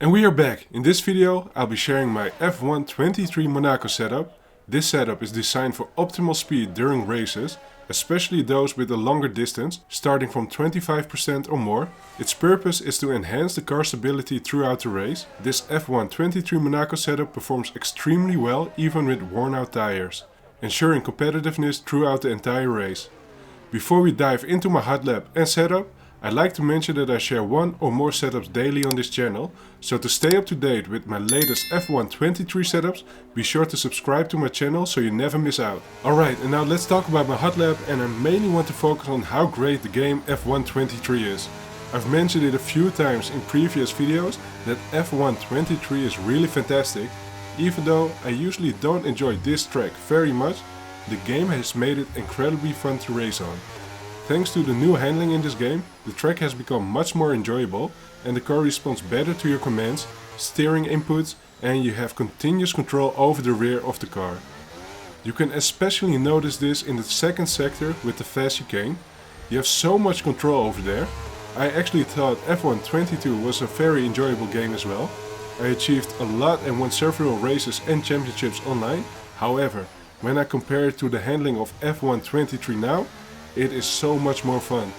And we are back. In this video I'll be sharing my F123 Monaco setup. This setup is designed for optimal speed during races, especially those with a longer distance, starting from 25% or more. Its purpose is to enhance the car stability throughout the race. This F123 Monaco setup performs extremely well even with worn out tires, ensuring competitiveness throughout the entire race. Before we dive into my Hotlap and setup, I'd like to mention that I share one or more setups daily on this channel, so to stay up to date with my latest F123 setups, be sure to subscribe to my channel so you never miss out. Alright, and now let's talk about my Hotlap, and I mainly want to focus on how great the game F123 is. I've mentioned it a few times in previous videos that F123 is really fantastic. Even though I usually don't enjoy this track very much, the game has made it incredibly fun to race on. Thanks to the new handling in this game, the track has become much more enjoyable and the car responds better to your commands, steering inputs, and you have continuous control over the rear of the car. You can especially notice this in the second sector with the fast chicane. You have so much control over there. I actually thought F122 was a very enjoyable game as well. I achieved a lot and won several races and championships online. However, when I compare it to the handling of F123 now, it is so much more fun.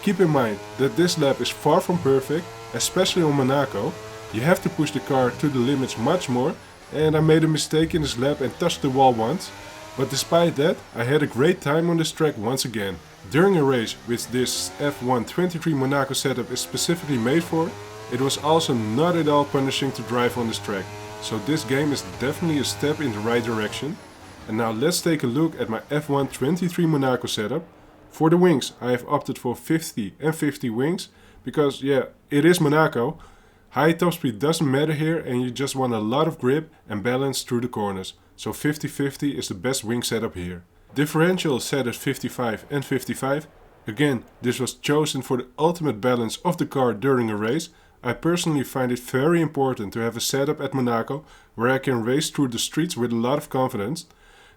Keep in mind that this lap is far from perfect, especially on Monaco. You have to push the car to the limits much more, and I made a mistake in this lap and touched the wall once. But despite that, I had a great time on this track once again. During a race which this F123 Monaco setup is specifically made for, it was also not at all punishing to drive on this track. So this game is definitely a step in the right direction. And now let's take a look at my F123 Monaco setup. For the wings, I have opted for 50 and 50 wings, because yeah, it is Monaco. High top speed doesn't matter here and you just want a lot of grip and balance through the corners. So 50-50 is the best wing setup here. Differential is set at 55 and 55. Again, this was chosen for the ultimate balance of the car during a race. I personally find it very important to have a setup at Monaco where I can race through the streets with a lot of confidence.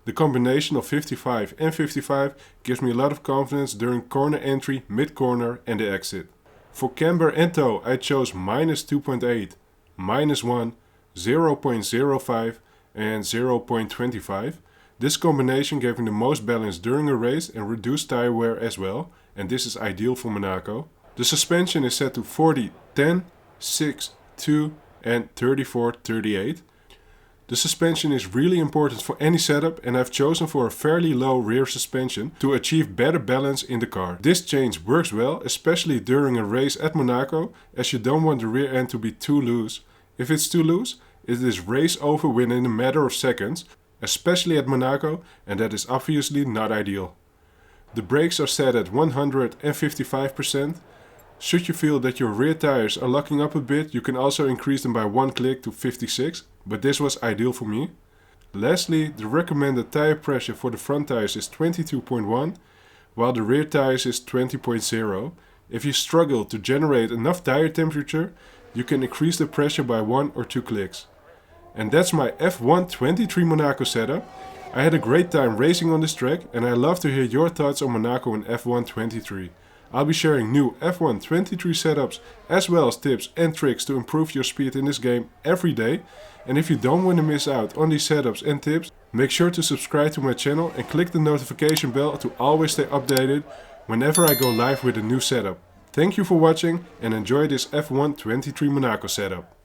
The combination of 55 and 55 gives me a lot of confidence during corner entry, mid-corner and the exit. For camber and toe I chose -2.8, -1, 0.05 and 0.25. This combination gave me the most balance during a race and reduced tire wear as well, and this is ideal for Monaco. The suspension is set to 40, 10, 6, 2 and 34, 38. The suspension is really important for any setup and I've chosen for a fairly low rear suspension to achieve better balance in the car. This change works well, especially during a race at Monaco, as you don't want the rear end to be too loose. If it's too loose, it is race over within a matter of seconds, especially at Monaco, and that is obviously not ideal. The brakes are set at 155%. Should you feel that your rear tires are locking up a bit, you can also increase them by one click to 56, but this was ideal for me. Lastly, the recommended tire pressure for the front tires is 22.1, while the rear tires is 20.0. If you struggle to generate enough tire temperature, you can increase the pressure by 1 or 2 clicks. And that's my F123 Monaco setup. I had a great time racing on this track and I love to hear your thoughts on Monaco and F123. I'll be sharing new F123 setups as well as tips and tricks to improve your speed in this game every day. And if you don't want to miss out on these setups and tips, make sure to subscribe to my channel and click the notification bell to always stay updated whenever I go live with a new setup. Thank you for watching and enjoy this F123 Monaco setup.